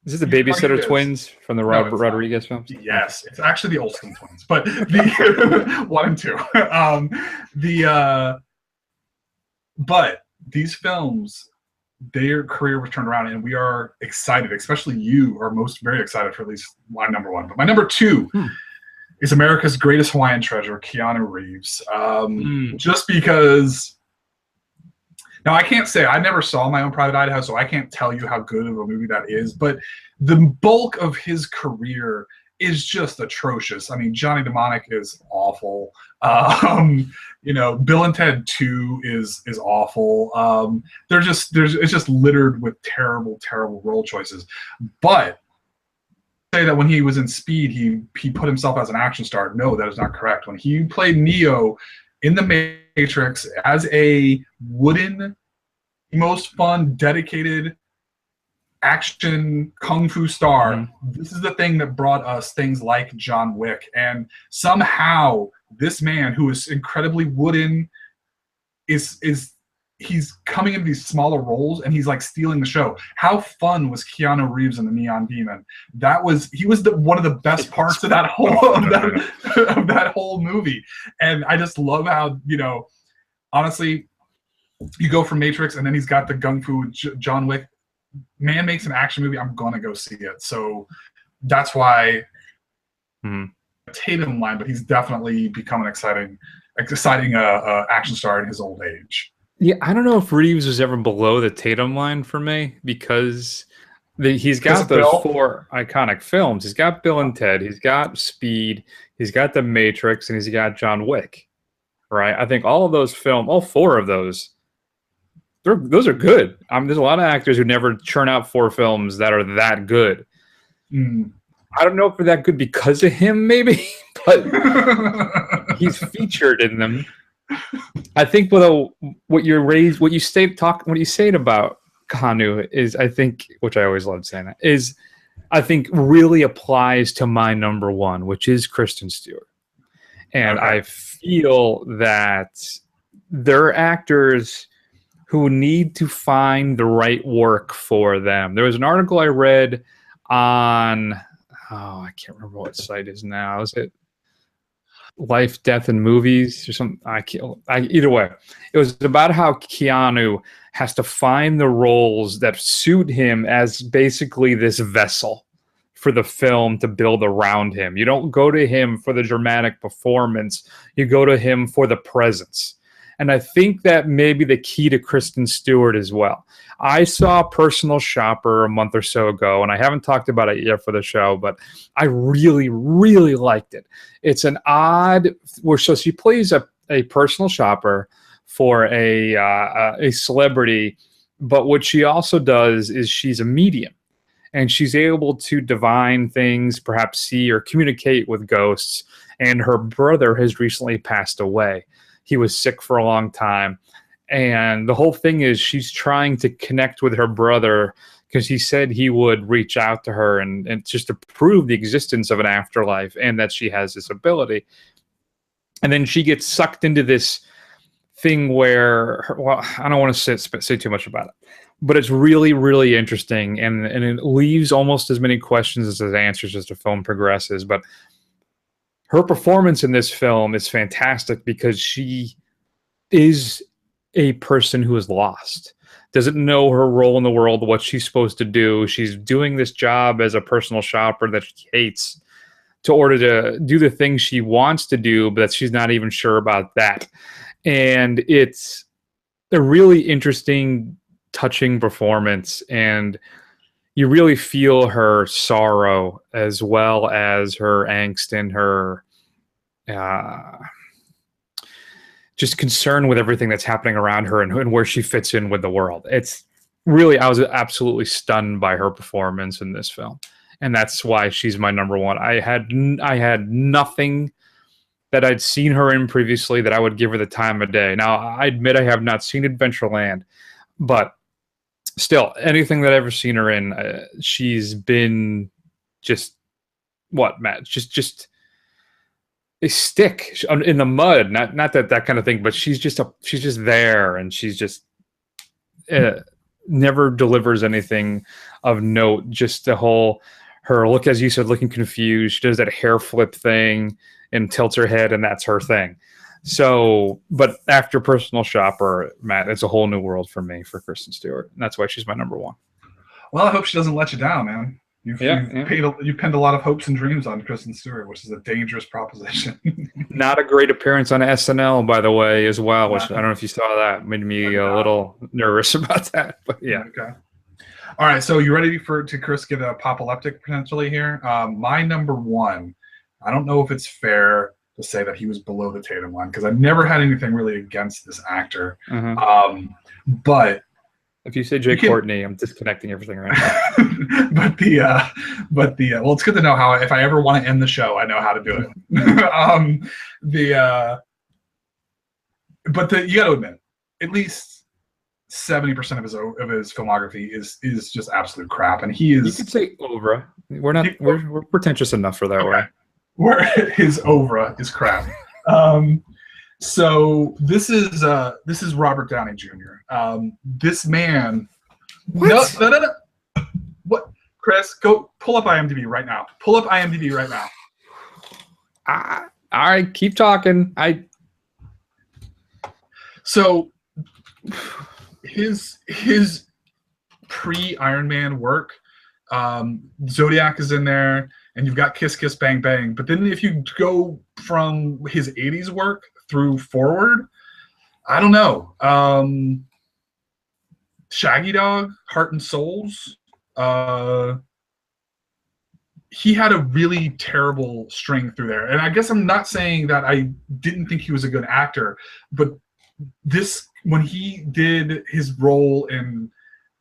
Is this the Babysitter Twins from the Rodriguez films? Yes, it's actually the Olsen twins, but the 1 and 2. But these films, their career was turned around, and we are excited. Especially you are very excited for at least my number one. But my number two is America's Greatest Hawaiian Treasure, Keanu Reeves. Just because. Now, I can't say I never saw My Own Private Idaho, so I can't tell you how good of a movie that is. But the bulk of his career is just atrocious. I mean, Johnny Mnemonic is awful. Bill and Ted 2 is awful. It's just littered with terrible, terrible role choices. But say that when he was in Speed, he put himself as an action star. No, that is not correct. When he played Neo in The Matrix as a wooden, most fun, dedicated action kung fu star, this is the thing that brought us things like John Wick. And somehow this man who is incredibly wooden he's coming into these smaller roles and he's like stealing the show. How fun was Keanu Reeves in The Neon Demon? He was one of the best parts of that whole movie. And I just love how, honestly, you go from Matrix and then he's got the gung fu John Wick. Man makes an action movie, I'm gonna go see it. So that's why Tatum line, but he's definitely become an exciting action star in his old age. Yeah, I don't know if Reeves was ever below the Tatum line for me because he's got those 4 iconic films. He's got Bill and Ted, he's got Speed, he's got The Matrix, and he's got John Wick. Right? I think all 4 of those, those are good. There's a lot of actors who never churn out 4 films that are that good. I don't know if they're that good because of him, maybe, but he's featured in them. I think what you say about Keanu is, I think, which I always love saying that, is I think really applies to my number one, which is Kristen Stewart. And I feel that there are actors who need to find the right work for them. There was an article I read on, I can't remember what site it is now. Is it Life, Death, and Movies or something? Either way, it was about how Keanu has to find the roles that suit him as basically this vessel for the film to build around him. You don't go to him for the dramatic performance. You go to him for the presence. And I think that may be the key to Kristen Stewart as well. I saw Personal Shopper a month or so ago, and I haven't talked about it yet for the show, but I really, really liked it. It's an odd, so she plays a personal shopper for a celebrity, but what she also does is she's a medium, and she's able to divine things, perhaps see or communicate with ghosts, and her brother has recently passed away. He was sick for a long time. And the whole thing is she's trying to connect with her brother because he said he would reach out to her and just to prove the existence of an afterlife and that she has this ability. And then she gets sucked into this thing where, well, I don't want to say too much about it, but it's really, really interesting, and it leaves almost as many questions as it answers as the film progresses. But her performance in this film is fantastic because she is a person who is lost, doesn't know her role in the world, what she's supposed to do. She's doing this job as a personal shopper that she hates to order to do the things she wants to do, but she's not even sure about that. And it's a really interesting, touching performance, and you really feel her sorrow as well as her angst and her just concern with everything that's happening around her and where she fits in with the world. It's really, I was absolutely stunned by her performance in this film, and that's why she's my number one. I had nothing that I'd seen her in previously that I would give her the time of day. Now, I admit I have not seen Adventureland, but still, anything that I've ever seen her in, she's been just what, Matt? Just a stick in the mud. Not that kind of thing, but she's just there, and she's just never delivers anything of note. Just the whole her look, as you said, looking confused. She does that hair flip thing and tilts her head, and that's her thing. So, but after Personal Shopper, Matt, it's a whole new world for me for Kristen Stewart, and that's why she's my number one. Well, I hope she doesn't let you down, man. You've pinned a lot of hopes and dreams on Kristen Stewart, which is a dangerous proposition. Not a great appearance on SNL, by the way, as well, which I don't know if you saw that. Made me a little nervous about that, but yeah. Okay. All right, so you ready to Chris get a apocalyptic potentially here? My number one, I don't know if it's fair to say that he was below the Tatum line because I've never had anything really against this actor. But if you say Jay Courtney, I'm disconnecting everything right now. but well, it's good to know how if I ever want to end the show, I know how to do it. You got to admit, at least 70% of his filmography is just absolute crap, and he is. You could say oeuvre. We're pretentious enough for that way. Where his oeuvre is crap. So this is Robert Downey Jr. This man. What? No. What, Chris? Go pull up IMDb right now. Pull up IMDb right now. All right, keep talking. So his pre-Iron Man work, Zodiac is in there, and you've got Kiss Kiss Bang Bang. But then if you go from his 80s work through forward, I don't know. Shaggy Dog, Heart and Souls. He had a really terrible string through there. And I guess I'm not saying that I didn't think he was a good actor, but when he did his role in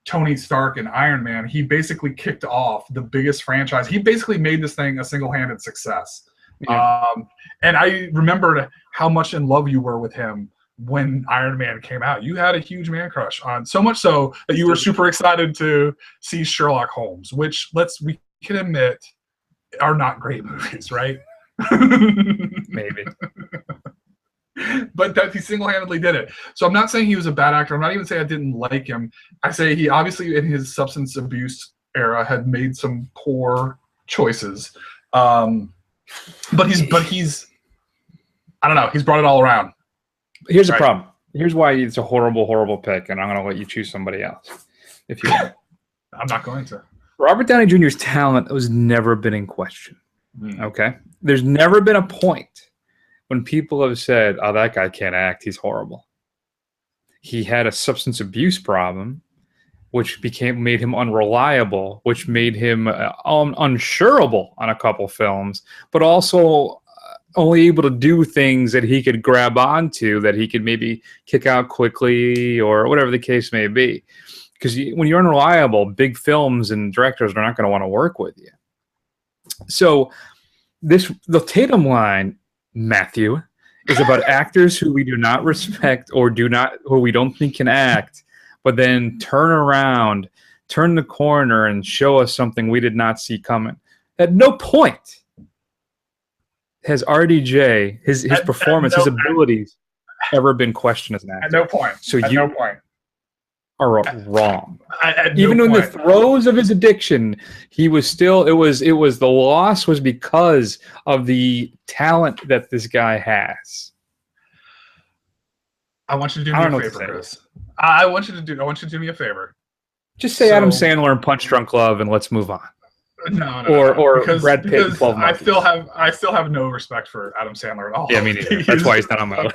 Tony Stark and Iron Man, he basically kicked off the biggest franchise. He basically made this thing a single-handed success. Yeah. And I remembered how much in love you were with him when Iron Man came out. You had a huge man crush on, so much so that you were super excited to see Sherlock Holmes, which we can admit are not great movies, right? Maybe. But that he single-handedly did it. So I'm not saying he was a bad actor. I'm not even saying I didn't like him. I say he obviously in his substance abuse era had made some poor choices. But he's I don't know. He's brought it all around. Here's the problem. Here's why it's a horrible, horrible pick, and I'm going to let you choose somebody else if you want. I'm not going to. Robert Downey Jr.'s talent has never been in question. Okay? There's never been a point when people have said, oh, that guy can't act, he's horrible. He had a substance abuse problem, which made him unreliable, which made him unsureable on a couple films, but also only able to do things that he could grab onto, that he could maybe kick out quickly or whatever the case may be. Because when you're unreliable, big films and directors are not going to want to work with you. So the Tatum line, Matthew, is about actors who we do not respect or who we don't think can act, but then turn around turn the corner and show us something we did not see coming. At no point has RDJ, his performance, his abilities ever been questioned as an actor. At no point. So at you no point. are wrong. Even in the throes of his addiction, he was still. It was the loss was because of the talent that this guy has. I want you to do me a favor, Chris. I want you to do me a favor. Just say Adam Sandler and Punch Drunk Love, and let's move on. No, or because, Brad Pitt. In 12 Months. I still have no respect for Adam Sandler at all. Yeah, me neither. That's why he's not on my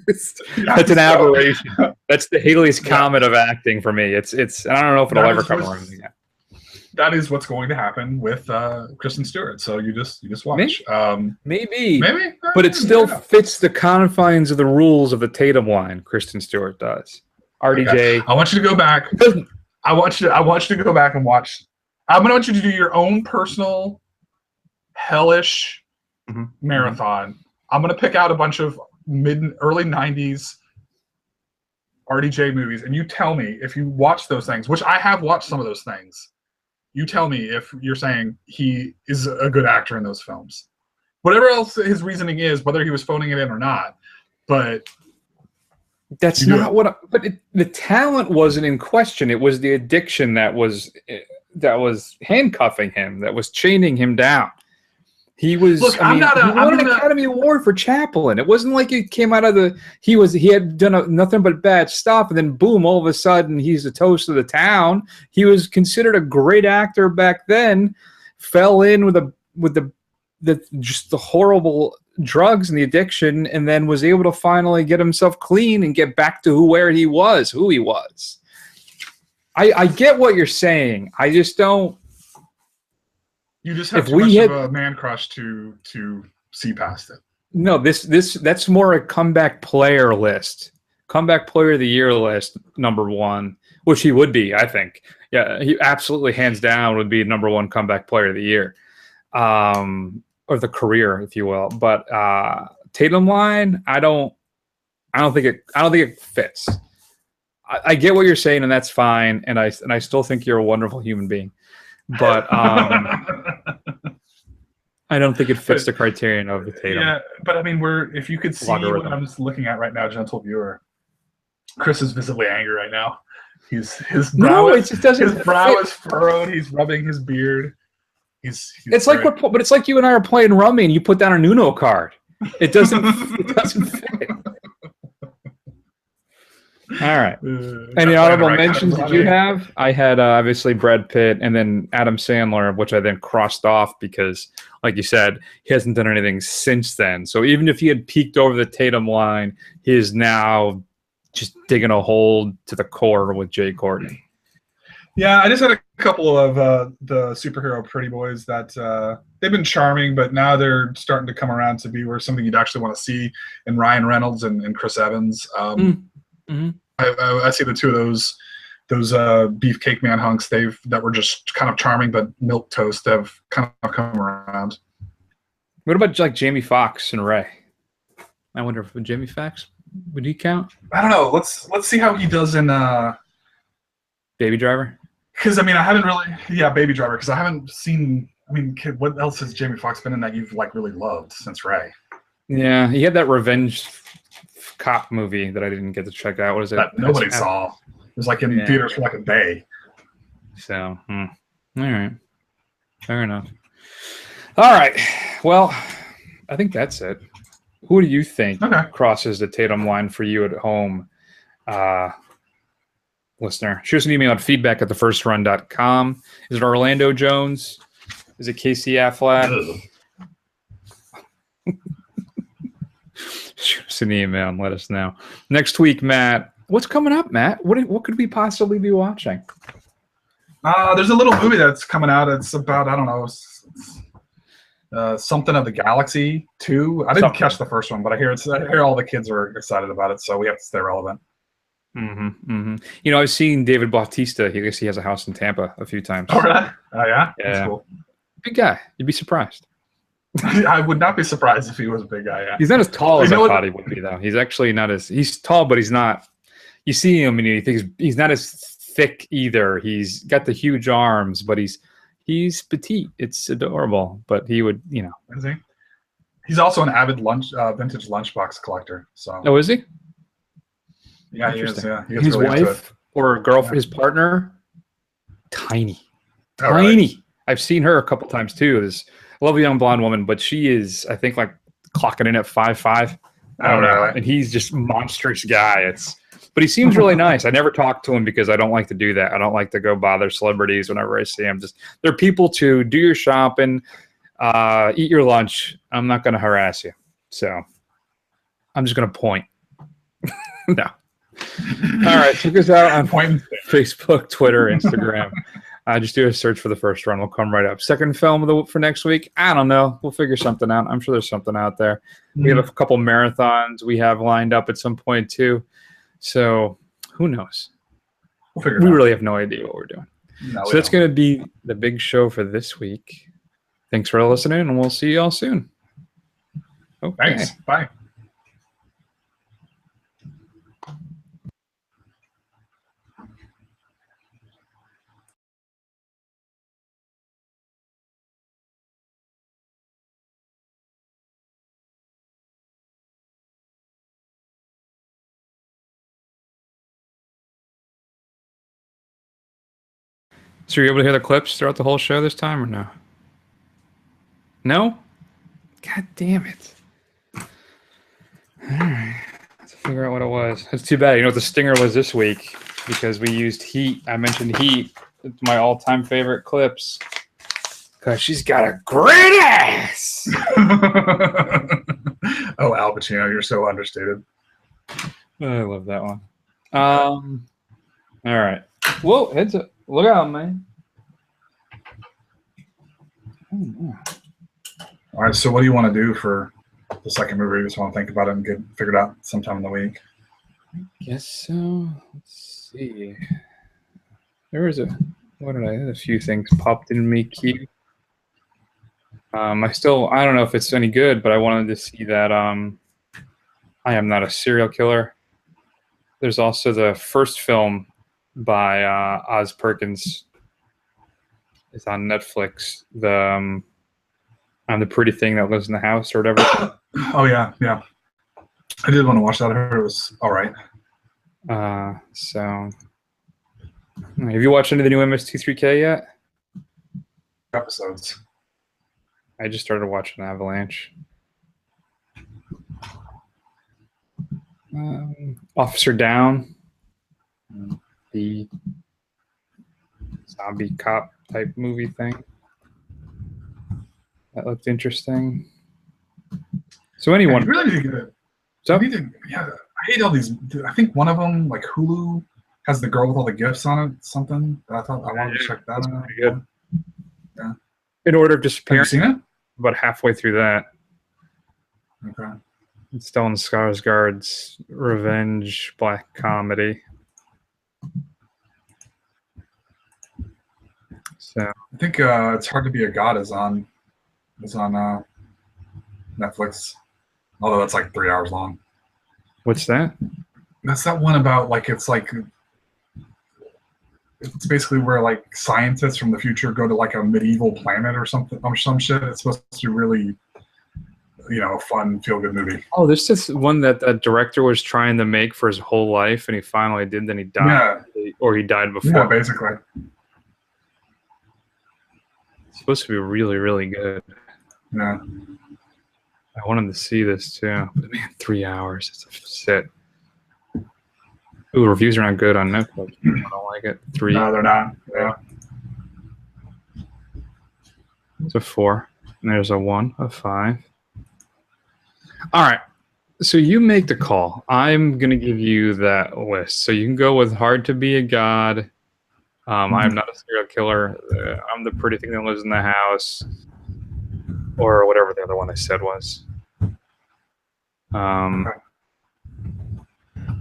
list. That's an aberration. That's the Haley's Comet of acting for me. It's. I don't know if it'll ever come around again. That is what's going to happen with Kristen Stewart. So you just watch. Maybe. But it still fits the confines of the rules of the Tatum line. Kristen Stewart does. RDJ. Okay. I want you to go back. I want you to go back and watch. I'm going to want you to do your own personal hellish marathon. I'm going to pick out a bunch of early 90s RDJ movies, and you tell me if you watch those things, which I have watched some of those things. You tell me if you're saying he is a good actor in those films. Whatever else his reasoning is, whether he was phoning it in or not. But that's not what. The talent wasn't in question. It was the addiction that was handcuffing him, that was chaining him down. He was. Look, he won an Academy Award for Chaplin. It wasn't like he came out of the. He had done nothing but bad stuff, and then boom, all of a sudden he's the toast of the town. He was considered a great actor back then. Fell in with the horrible drugs and the addiction, and then was able to finally get himself clean and get back to who he was. I get what you're saying. I just don't. You just have too much of a man crush to see past it. No, that's more a comeback player list. Comeback player of the year list, number one, which he would be, I think. Yeah, he absolutely hands down would be number one comeback player of the year. Or the career, if you will. But Tatum line, I don't think it fits. I get what you're saying, and that's fine. And I still think you're a wonderful human being. But I don't think it fits the criterion of the Tatum. Yeah, but I mean, if you could see what I'm just looking at right now, gentle viewer, Chris is visibly angry right now. His brow is furrowed. He's rubbing his beard. It's like you and I are playing rummy, and you put down an Uno card. It doesn't fit. All right. Any honorable mentions did you have? I had obviously Brad Pitt and then Adam Sandler, which I then crossed off because, like you said, he hasn't done anything since then. So even if he had peaked over the Tatum line, he is now just digging a hole to the core with Jay Courtney. Yeah, I just had a couple of the superhero pretty boys that they've been charming, but now they're starting to come around to be where something you'd actually want to see in Ryan Reynolds and Chris Evans. I see the two of those beefcake man hunks that were just kind of charming, but milk toast have kind of come around. What about like Jamie Foxx and Ray? I wonder if Jamie Foxx would he count? I don't know. Let's see how he does in Baby Driver. Because I mean, I haven't really Baby Driver. Because I haven't seen. I mean, what else has Jamie Foxx been in that you've like really loved since Ray? Yeah, he had that revenge cop movie that I didn't get to check out. What is it? That nobody saw. It was like in theaters for like a day. So, all right. Fair enough. All right. Well, I think that's it. Who do you think crosses the Tatum line for you at home, listener? Shoot us an email at feedback@thefirstrun.com. Is it Orlando Jones? Is it Casey Affleck? Shoot us an email and let us know. Next week, Matt, what's coming up, Matt? What could we possibly be watching? There's a little movie that's coming out. It's about, I don't know, something of the Galaxy 2. I didn't catch the first one, but I hear all the kids are excited about it, so we have to stay relevant. You know, I've seen David Bautista. He has a house in Tampa a few times. Oh, really? Oh, yeah? That's cool. Big guy. You'd be surprised. I would not be surprised if he was a big guy. Yeah. He's not as tall as I thought he would be, though. He's actually not as. He's tall, but he's not. You see him, and you think he's not as thick either. He's got the huge arms, but he's petite. It's adorable, but he would, you know. Is he? He's also an avid vintage lunchbox collector. So. Oh, is he? Yeah, he is. Yeah, he gets his really into it. wife or girlfriend, his partner, tiny, Oh, tiny. really? I've seen her a couple times too. This lovely young blonde woman, but she is, I think, like clocking in at 5'5". I don't know. Really? And he's just monstrous guy. But he seems really nice. I never talk to him because I don't like to do that. I don't like to go bother celebrities whenever I see them. Just they're people to do your shopping, eat your lunch. I'm not going to harass you. So I'm just going to point. No. All right. Check us out on Facebook, Twitter, Instagram. Just do a search for The First Run. We'll come right up. Second film for next week. I don't know. We'll figure something out. I'm sure there's something out there. We have a couple marathons we have lined up at some point too. So who knows? We'll figure it out. We really have no idea what we're doing. No, So that's going to be the big show for this week. Thanks for listening, and we'll see you all soon. Okay. Thanks. Bye. So you're able to hear the clips throughout the whole show this time, or no? No? God damn it. All right. Let's figure out what it was. It's too bad. You know what the stinger was this week? Because we used Heat. I mentioned Heat. It's my all-time favorite clips. Because she's got a great ass! Oh, Al Pacino, you're so understated. I love that one. All right. Whoa, heads up. Look out, man. Oh, no. All right, so what do you want to do for the second movie? You just want to think about it and get figured out sometime in the week? Guess so. Let's see. There was a few things popped in me queue. I don't know if it's any good, but I wanted to see that I Am Not a Serial Killer. There's also the first film by Oz Perkins. It's on Netflix. The I'm the Pretty Thing That Lives in the House or whatever. Oh yeah. I did want to watch that. I heard it was all right. So have you watched any of the new MST3K yet? Episodes. I just started watching Avalanche. Officer Down, the zombie cop type movie thing. That looked interesting. So anyone, You really need to get it. So, I hate all these. I think one of them, like Hulu, has the girl with all the gifts on it. Something that I thought I wanted to check that out. pretty good. Yeah. In Order of Have you Disappearance, seen it? about halfway through that. Okay. It's Stellan Skarsgård's revenge black comedy. So I think It's Hard to Be a God is on Netflix. Although that's like 3 hours long. what's that? That's that one about it's basically where like scientists from the future go to like a medieval planet or something or some shit. It's supposed to be really, a fun, feel good movie. Oh, there's this one that director was trying to make for his whole life, and he finally did. Then he died, or he died before. Yeah, basically. It's supposed to be really, really good. Yeah. I wanted to see this too, but man, 3 hours. It's a sit. Ooh, reviews are not good on Netflix. I don't like it. 3. No, they're not. Yeah. It's a 4. And there's a 1, a 5. All right. So you make the call. I'm going to give you that list. So you can go with Hard to Be a God. I'm Not a Serial Killer. I'm the Pretty Thing That Lives in the House. Or whatever the other one I said was.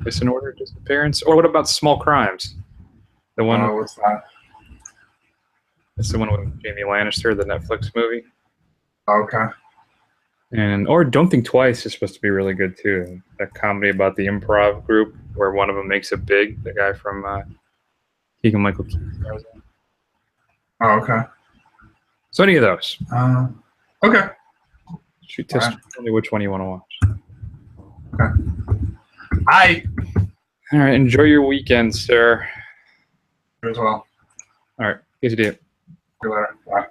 It's In Order of Disappearance. Or what about Small Crimes? The one. What's that? It's the one with Jamie Lannister, the Netflix movie. Okay. Or Don't Think Twice is supposed to be really good too. That comedy about the improv group where one of them makes it big. The guy from Keegan Michael Key. Oh, okay. So any of those. Okay. Shoot, tell me which one you want to watch. Okay. All right. Enjoy your weekend, sir. You as well. All right. Easy to do. See you later. Bye.